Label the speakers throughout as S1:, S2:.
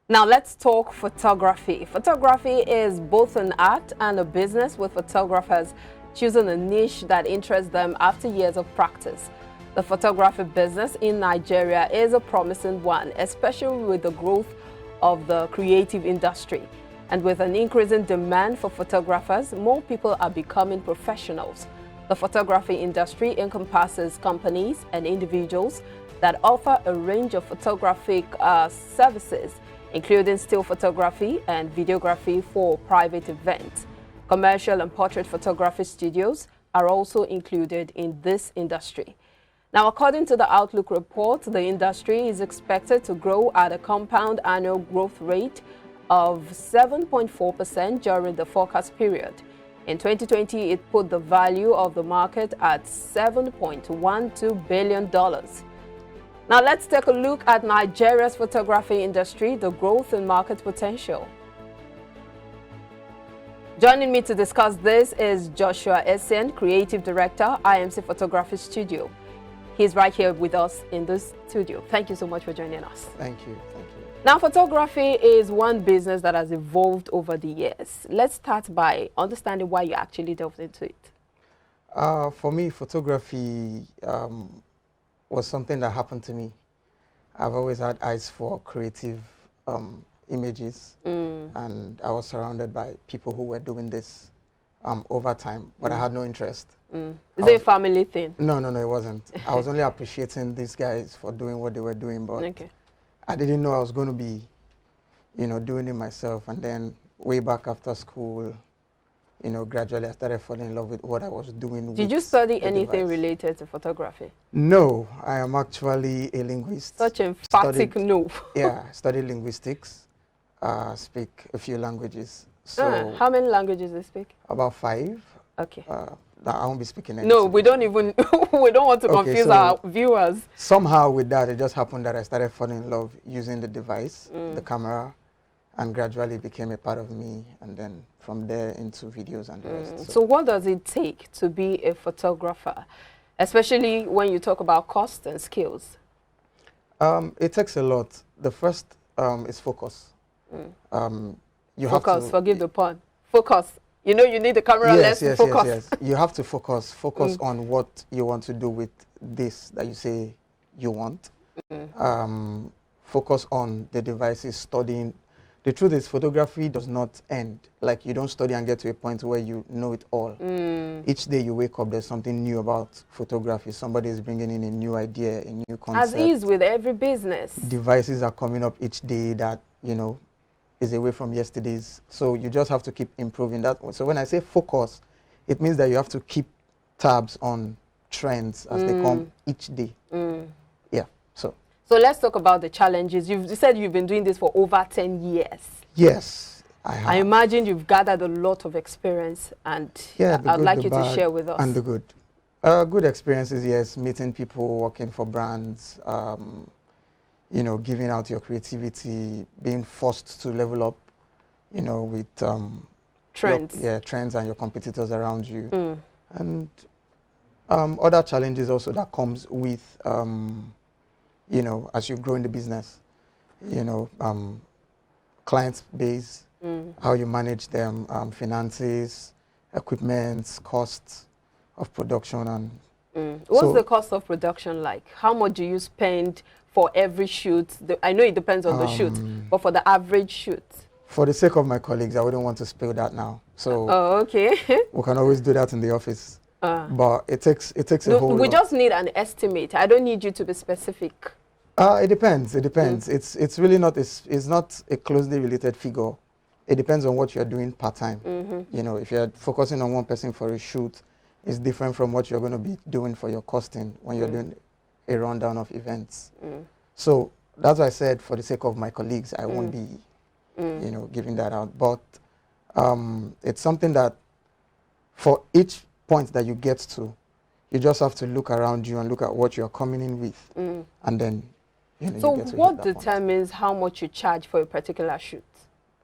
S1: Now let's talk photography. Photography is both an art and a business, with photographers choosing a niche that interests them after years of practice. The photography business in Nigeria is a promising one, especially with the growth of the creative industry. And with an increasing demand for photographers, more people are becoming professionals. The photography industry encompasses companies and individuals that offer a range of photographic services, including still photography and videography for private events. Commercial and portrait photography studios are also included in this industry. Now, according to the Outlook report, the industry is expected to grow at a compound annual growth rate of 7.4% during the forecast period. In 2020, it put the value of the market at $7.12 billion. Now let's take a look at Nigeria's photography industry, the growth and market potential. Joining me to discuss this is Joshua Essien, Creative Director, IMC Photography Studio. He's right here with us in this studio. Thank you so much for joining us.
S2: Thank you. Thank you.
S1: Now, photography is one business that has evolved over the years. Let's start by understanding why you actually delved into it.
S2: For me, photography was something that happened to me. I've always had eyes for creative images, and I was surrounded by people who were doing this over time, but I had no interest.
S1: Is it a family thing?
S2: No, it wasn't. I was only appreciating these guys for doing what they were doing, but I didn't know I was going to be, doing it myself. And then way back after school, gradually I started falling in love with what I was doing.
S1: Did you study anything related to photography?
S2: No, I am actually a linguist.
S1: Such emphatic no.
S2: Yeah, I studied linguistics, speak a few languages. So
S1: how many languages do you speak?
S2: About 5.
S1: Okay.
S2: I won't be speaking any.
S1: No, we don't even, we don't want to confuse our viewers.
S2: Somehow with that, it just happened that I started falling in love using the device, the camera, and gradually became a part of me, and then from there into videos and the rest.
S1: So what does it take to be a photographer, especially when you talk about cost and skills?
S2: It takes a lot. The first is focus. You
S1: focus,
S2: have to,
S1: forgive the pun. Focus. You need the camera lens to focus.
S2: Yes. You have to focus on what you want to do with this that you say you want. Focus on the devices, studying. The truth is, photography does not end. Like, you don't study and get to a point where you know it all. Each day you wake up, there's something new about photography. Somebody is bringing in a new idea, a new concept.
S1: As is with every business.
S2: Devices are coming up each day that, is away from yesterday's. So you just have to keep improving that one. So when I say focus, it means that you have to keep tabs on trends as they come each day. Yeah, so
S1: let's talk about the challenges. You said you've been doing this for over 10 years.
S2: Yes, I have.
S1: I imagine you've gathered a lot of experience, and I'd like you to share with us.
S2: And the good. Good experiences, yes, meeting people, working for brands, giving out your creativity, being forced to level up, with
S1: trends.
S2: Trends and your competitors around you. And other challenges also that comes with, as you grow in the business, client base, how you manage them, finances, equipment, costs of production. And
S1: what's the cost of production like? How much do you spend for every shoot? I know it depends on the shoot, but for the average shoot.
S2: For the sake of my colleagues, I wouldn't want to spill that now. So
S1: okay.
S2: We can always do that in the office. But it takes a whole lot.
S1: We just need an estimate. I don't need you to be specific.
S2: It depends. It's really not it's not a closely related figure. It depends on what you're doing part-time. If you're focusing on one person for a shoot, it's different from what you're going to be doing for your costing when you're doing a rundown of events. So that's why I said, for the sake of my colleagues, I won't be, giving that out. But it's something that for each point that you get to, you just have to look around you and look at what you're coming in with. And then,
S1: so
S2: you get to
S1: what determines how much you charge for a particular shoot?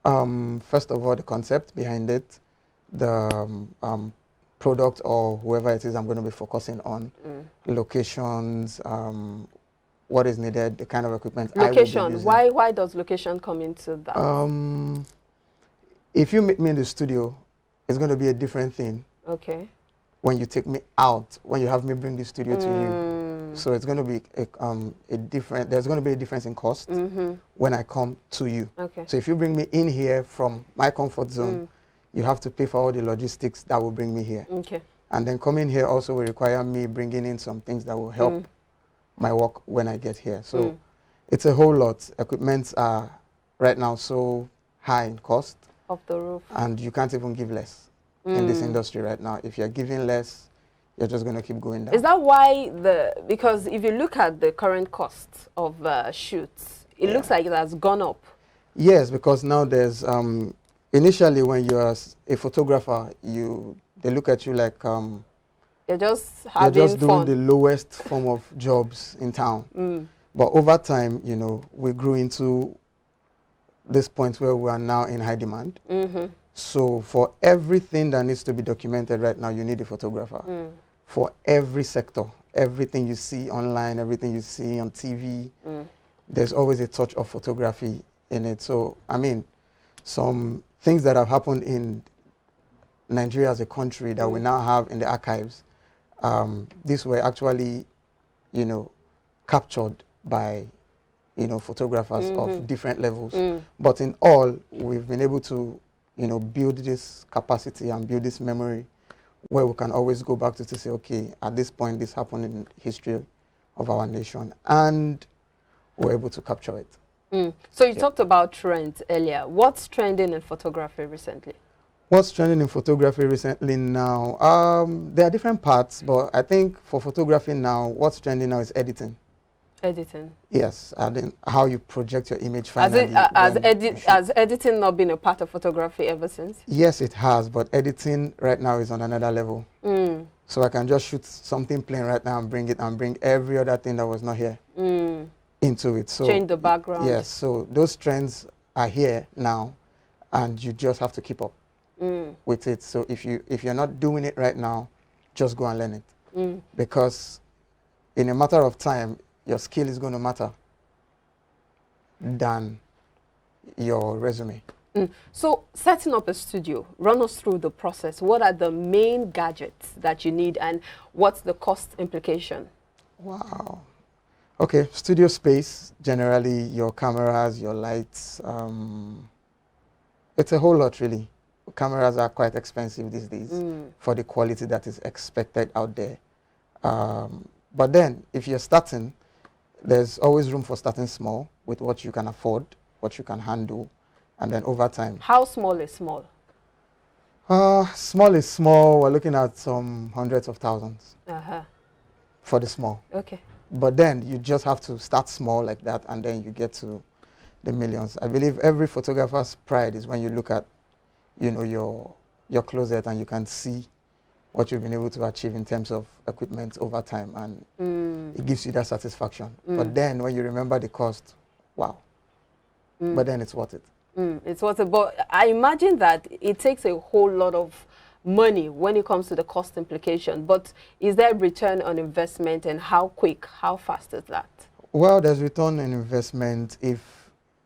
S2: First of all, the concept behind it, the product or whoever it is I'm going to be focusing on, locations, what is needed, the kind of equipment I will be
S1: Location.
S2: using.
S1: Why does location come into that?
S2: If you meet me in the studio, it's going to be a different thing.
S1: Okay.
S2: When you take me out, when you have me bring the studio to you. So it's going to be a different, there's going to be a difference in cost when I come to you.
S1: Okay.
S2: So if you bring me in here from my comfort zone, you have to pay for all the logistics that will bring me here.
S1: Okay.
S2: And then coming here also will require me bringing in some things that will help my work when I get here. So it's a whole lot. Equipments are right now so high in cost.
S1: Off the roof.
S2: And you can't even give less in this industry right now. If you're giving less, you're just going to keep going down.
S1: Is that why because if you look at the current cost of shoots, it looks like it has gone up.
S2: Yes, because now there's, initially when you're a photographer, they look at you like
S1: You're just
S2: you're just
S1: fun.
S2: doing the lowest form of jobs in town. But over time, you know, we grew into this point where we are now in high demand. So for everything that needs to be documented right now, you need a photographer. For every sector, everything you see online, everything you see on TV, there's always a touch of photography in it. So, I mean, some things that have happened in Nigeria as a country that we now have in the archives, these were actually, you know, captured by, you know, photographers of different levels. But in all, we've been able to, you know, build this capacity and build this memory where we can always go back to say, okay, at this point, this happened in history of our nation, and we're able to capture it.
S1: So you talked about trends earlier. What's trending in photography recently?
S2: What's trending in photography recently now? There are different parts, but I think for photography now, what's trending now is editing.
S1: Editing.
S2: Yes, and then how you project your image finally.
S1: Has editing not been a part of photography ever since?
S2: Yes, it has, but editing right now is on another level. So I can just shoot something plain right now and bring every other thing that was not here into it. So
S1: change the background.
S2: Yes, so those trends are here now, and you just have to keep up with it. So if you're not doing it right now, just go and learn it, because in a matter of time, your skill is going to matter than your resume.
S1: So setting up a studio, run us through the process. What are the main gadgets that you need, and what's the cost implication?
S2: Wow. Okay, studio space, generally your cameras, your lights. It's a whole lot, really. Cameras are quite expensive these days for the quality that is expected out there. But then, if you're starting, there's always room for starting small with what you can afford, what you can handle, and then over time.
S1: How small is small?
S2: Small is small. We're looking at some hundreds of thousands for the small.
S1: Okay.
S2: But then you just have to start small like that, and then you get to the millions. I believe every photographer's pride is when you look at, you know, your closet and you can see what you've been able to achieve in terms of equipment over time, and it gives you that satisfaction. But then when you remember the cost, wow. But then it's worth it.
S1: It's worth it. But I imagine that it takes a whole lot of money when it comes to the cost implication. But is there return on investment, and how quick, how fast is that?
S2: Well, there's return on investment if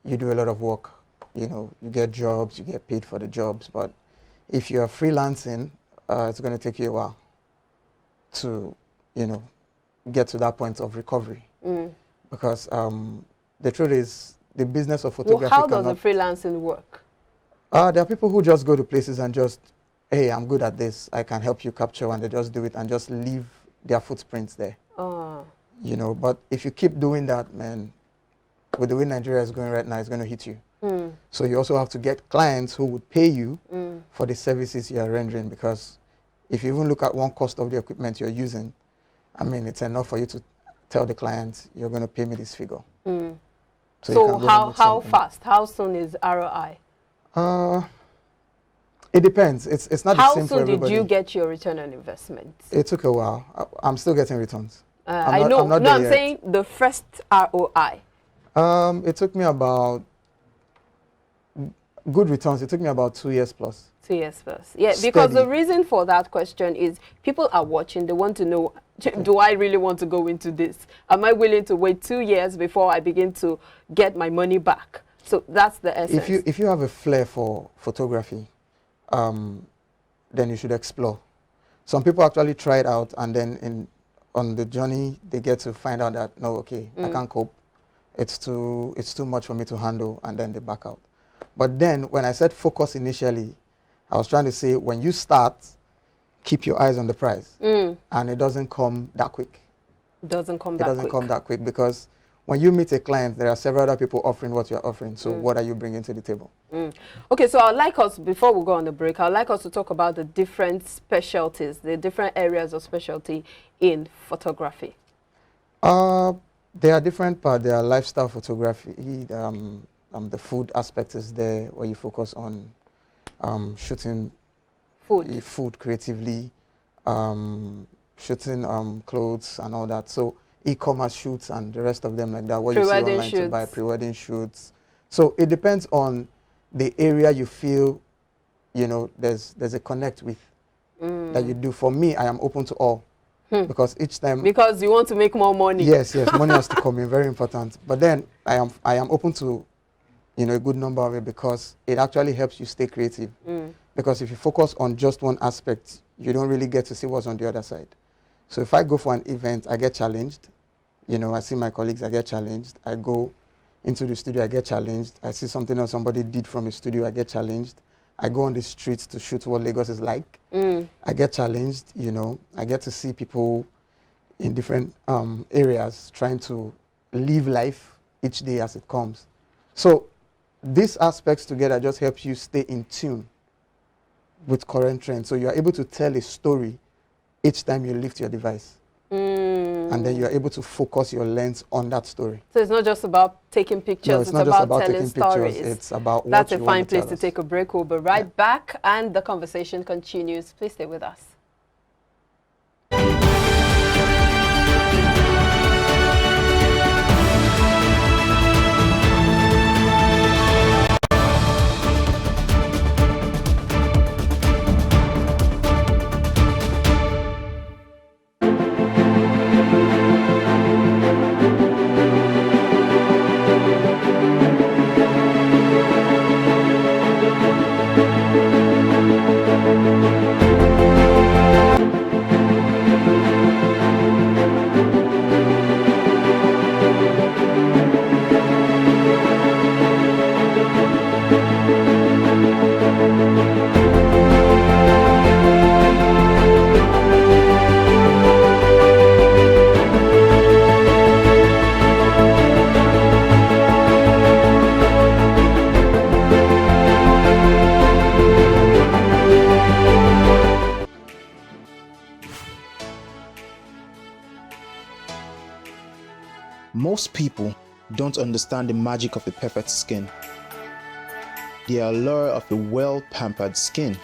S2: you do a lot of work. You know, you get jobs, you get paid for the jobs. But if you're freelancing, it's going to take you a while to, you know, get to that point of recovery. Because the truth is, the business of photography
S1: how does the freelancing work?
S2: There are people who just go to places and just, hey, I'm good at this, I can help you capture, and they just do it and just leave their footprints there. You know, but if you keep doing that, man, with the way Nigeria is going right now, it's going to hit you. So you also have to get clients who would pay you for the services you are rendering, because if you even look at one cost of the equipment you're using, I mean, it's enough for you to tell the client, you're going to pay me this figure.
S1: So how fast, how soon is ROI?
S2: It depends. It's not the same for everybody.
S1: How soon did you get your return on investment?
S2: It took a while. I'm still getting returns.
S1: I know. I'm saying the first ROI.
S2: It took me about Good returns. It took me about 2 years plus.
S1: 2 years plus. Yeah, because
S2: Steady.
S1: the reason for that question is people are watching. They want to know, do I really want to go into this? Am I willing to wait 2 years before I begin to get my money back? So that's the essence.
S2: If you have a flair for photography, then you should explore. Some people actually try it out, and then on the journey they get to find out that no, okay, I can't cope. It's too much for me to handle, and then they back out. But then when I said focus initially, I was trying to say when you start, keep your eyes on the prize, and it doesn't come that quick.
S1: It doesn't come
S2: that quick because when you meet a client, there are several other people offering what you're offering. So what are you bringing to the table?
S1: Okay, so I'd like us, before we go on the break, I'd like us to talk about the different specialties, the different areas of specialty in photography.
S2: There are different parts. There are lifestyle photography. The food aspect is there, where you focus on shooting food creatively, shooting clothes and all that. So e-commerce shoots and the rest of them like that, what you see online to buy, pre-wedding shoots. So it depends on the area you feel, you know, there's a connect with that you do. For me, I am open to all because each time...
S1: Because you want to make more money.
S2: Yes, money has to come in, very important. But then I am open to, you know, a good number of it because it actually helps you stay creative. Because if you focus on just one aspect, you don't really get to see what's on the other side. So if I go for an event, I get challenged. You know, I see my colleagues, I get challenged. I go into the studio, I get challenged. I see something else somebody did from a studio, I get challenged. I go on the streets to shoot what Lagos is like. I get challenged, you know. I get to see people in different areas trying to live life each day as it comes. So these aspects together just help you stay in tune with current trends. So you are able to tell a story each time you lift your device. And then you are able to focus your lens on that story.
S1: So it's not just about taking pictures,
S2: no, it's not just about telling stories. It's about what
S1: That's
S2: you
S1: a
S2: want
S1: fine
S2: to
S1: place
S2: tell
S1: to
S2: us.
S1: take a break. We'll be right back and the conversation continues. Please stay with us.
S3: Most people don't understand the magic of the perfect skin, the allure of a well-pampered skin.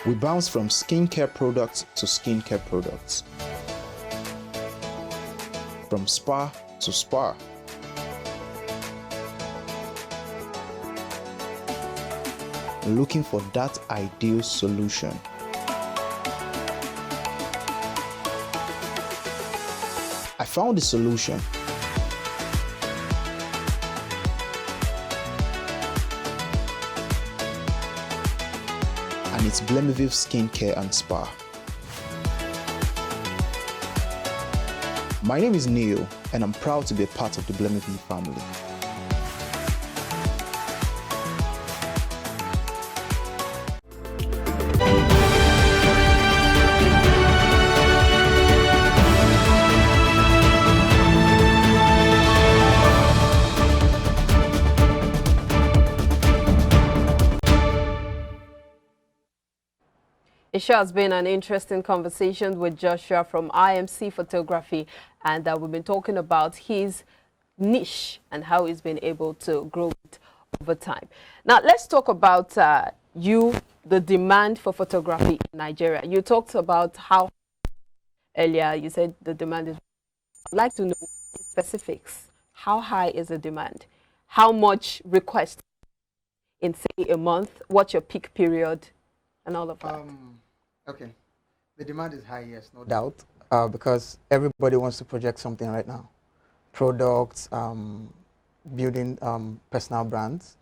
S3: We bounce from skincare products to skincare products, from spa to spa. Looking for that ideal solution. I found the solution. And it's Blemiville Skincare and Spa. My name is Neil, and I'm proud to be a part of the Blemiville family.
S1: It sure has been an interesting conversation with Joshua from IMC Photography, and we've been talking about his niche and how he's been able to grow it over time. Now, let's talk about the demand for photography in Nigeria. You talked about how earlier you said the demand is. I'd like to know specifics. How high is the demand? how much request in, say, a month? What's your peak period and all of that?
S2: Okay. The demand is high, yes, no doubt, because everybody wants to project something right now. Products, building personal brands.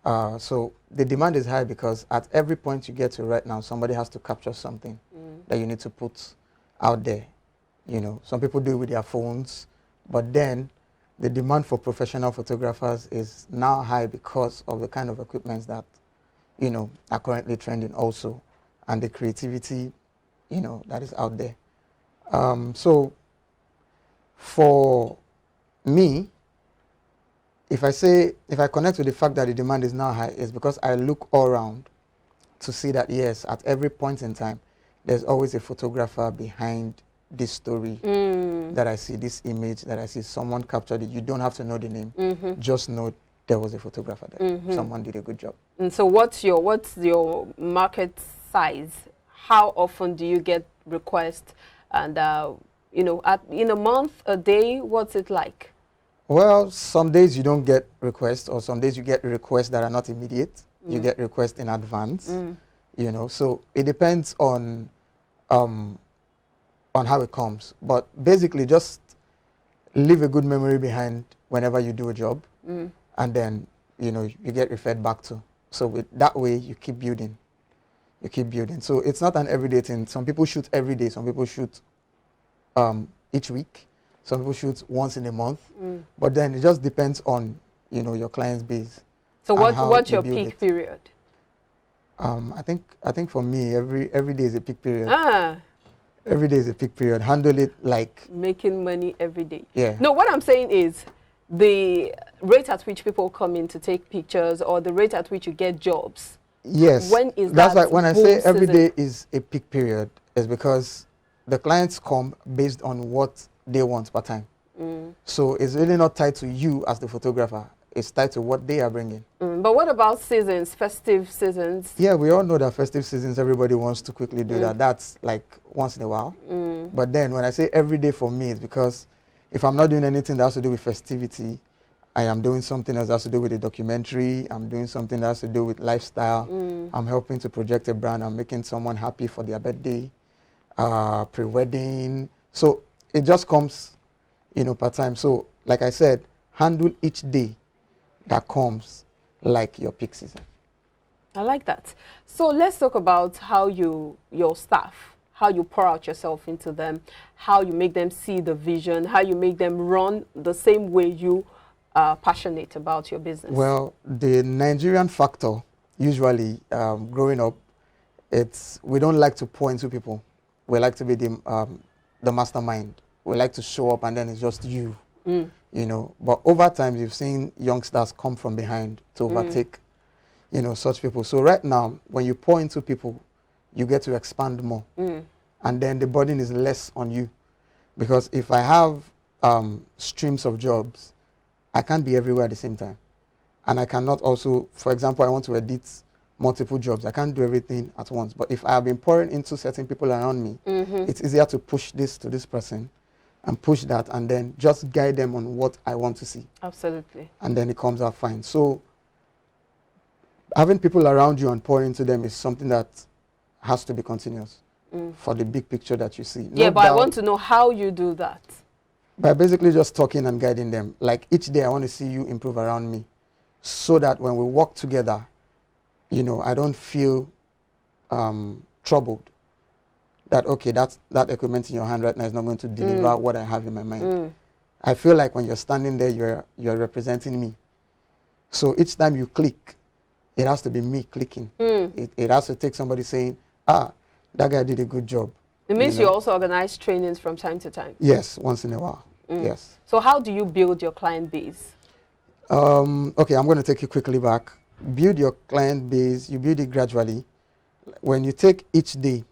S2: So the demand is high because at every point you get to right now, somebody has to capture something that you need to put out there. You know, some people do it with their phones, but then the demand for professional photographers is now high because of the kind of equipments that, you know, are currently trending also, and the creativity, you know, that is out there. So for me, if I connect with the fact that the demand is now high, is because I look all around to see that, yes, at every point in time, there's always a photographer behind this story that I see, this image that I see. Someone captured it. You don't have to know the name. Just know there was a photographer there. Someone did a good job. And
S1: so what's your market size? How often do you get requests? And, you know, in a month, a day, what's it like?
S2: Well, some days you don't get requests, or some days you get requests that are not immediate. You get requests in advance, you know. So it depends on how it comes. But basically, just leave a good memory behind whenever you do a job, and then, you know, you get referred back to. So that way, you keep building. You keep building. So it's not an everyday thing. Some people shoot every day. Some people shoot each week. Some people shoot once in a month, but then it just depends on, you know, your client's base.
S1: So what's your peak period?
S2: I think for me, every day is a peak period. Every day is a peak period. Handle it like
S1: making money every day.
S2: Yeah.
S1: No, what I'm saying is the rate at which people come in to take pictures, or the rate at which you get jobs.
S2: Yes.
S1: When is
S2: that's
S1: that?
S2: Why when I say every day is a peak period, is because the clients come based on what they want per time. So it's really not tied to you as the photographer. It's tied to what they are bringing.
S1: But what about seasons, festive seasons?
S2: Yeah, we all know that festive seasons, everybody wants to quickly do that. That's like once in a while. But then when I say every day for me, it's because if I'm not doing anything that has to do with festivity, I am doing something that has to do with a documentary. I'm doing something that has to do with lifestyle. I'm helping to project a brand. I'm making someone happy for their birthday, pre-wedding. So it just comes, you know, per time. So like I said, handle each day that comes like your peak season.
S1: I like that. So let's talk about how your staff, how you pour out yourself into them, how you make them see the vision, how you make them run the same way you are passionate about your business.
S2: Well, the Nigerian factor, usually growing up, we don't like to pour into people. We like to be the mastermind. We like to show up and then it's just you, you know. But over time, you've seen youngsters come from behind to overtake, you know, such people. So right now, when you pour into people, you get to expand more. And then the burden is less on you. Because if I have streams of jobs, I can't be everywhere at the same time. And I cannot also, for example, I want to edit multiple jobs. I can't do everything at once. But if I have been pouring into certain people around me, it's easier to push this to this person and push that, and then just guide them on what I want to see.
S1: Absolutely.
S2: And then it comes out fine. So having people around you and pouring into them is something that has to be continuous for the big picture that you see.
S1: Yeah, but I want to know how you do that.
S2: By basically just talking and guiding them. Like each day I want to see you improve around me, so that when we work together, you know, I don't feel troubled that, okay, that equipment in your hand right now is not going to deliver what I have in my mind. I feel like when you're standing there, you're representing me. So each time you click, it has to be me clicking. It has to take somebody saying, that guy did a good job.
S1: It means you also organize trainings from time to time?
S2: Yes, once in a while. Yes.
S1: So how do you build your client base?
S2: Okay, I'm going to take you quickly back. Build your client base, you build it gradually. When you take each day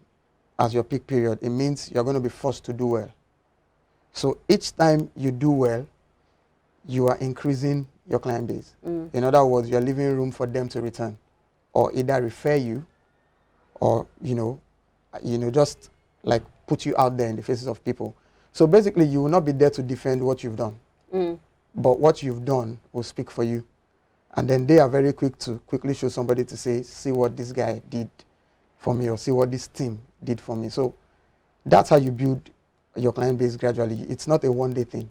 S2: as your peak period, it means you're going to be forced to do well. So each time you do well, you are increasing your client base. In other words, you're leaving room for them to return, or either refer you, or, you know, just like put you out there in the faces of people. So basically, you will not be there to defend what you've done. But what you've done will speak for you. And then they are very quick to quickly show somebody to say, see what this guy did for me, or see what this team did for me. So that's how you build your client base gradually. It's not a one-day thing.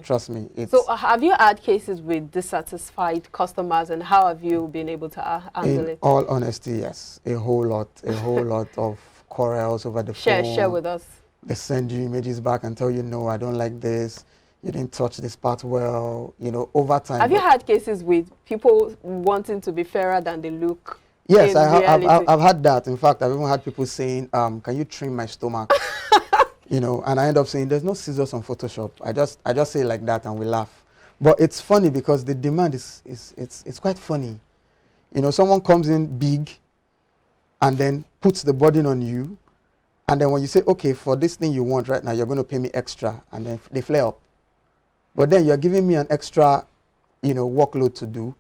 S2: Trust me.
S1: So have you had cases with dissatisfied customers, and how have you been able to handle
S2: in
S1: it?
S2: all honesty, yes. A whole lot of quarrels over the phone.
S1: Share with us.
S2: They send you images back and tell you, no, I don't like this. You didn't touch this part well, you know, over time.
S1: Have you had cases with people wanting to be fairer than they look?
S2: Yes, I've had that. In fact, I've even had people saying, can you trim my stomach? You know, and I end up saying, there's no scissors on Photoshop. I just say it like that and we laugh. But it's funny because the demand it's quite funny. You know, someone comes in big and then puts the burden on you. And then when you say, okay, for this thing you want right now, you're going to pay me extra. And then they flare up. But then you're giving me an extra, you know, workload to do.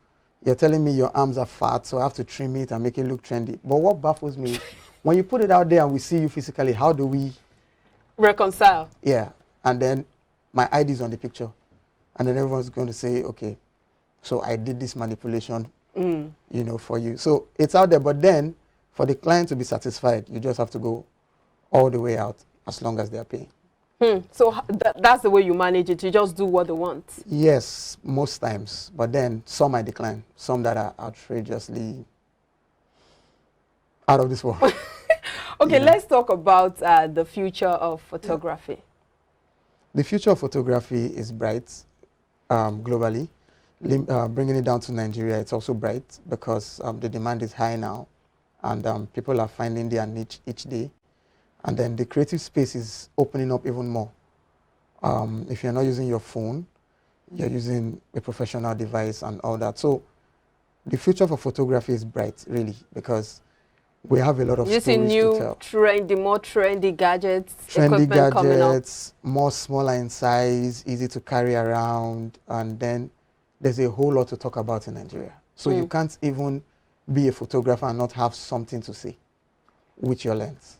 S2: You're telling me your arms are fat, so I have to trim it and make it look trendy. But what baffles me, when you put it out there and we see you physically, how do we
S1: reconcile?
S2: Yeah. And then my ID is on the picture. And then everyone's going to say, okay, so I did this manipulation, you know, for you. So it's out there. But then for the client to be satisfied, you just have to go all the way out as long as they're paying.
S1: So that's the way you manage it. You just do what they want.
S2: Yes, most times. But then some I decline. Some that are outrageously out of this world.
S1: Okay, let's talk about the future of photography.
S2: Yeah. The future of photography is bright globally. Bringing it down to Nigeria, it's also bright because the demand is high now, and people are finding their niche each day. And then the creative space is opening up even more. If you're not using your phone, you're using a professional device and all that. So the future for photography is bright, really, because we have a lot of stories to tell.
S1: More trendy gadgets,
S2: trendy gadgets, more smaller in size, easy to carry around, and then there's a whole lot to talk about in Nigeria. So you can't even be a photographer and not have something to say with your lens.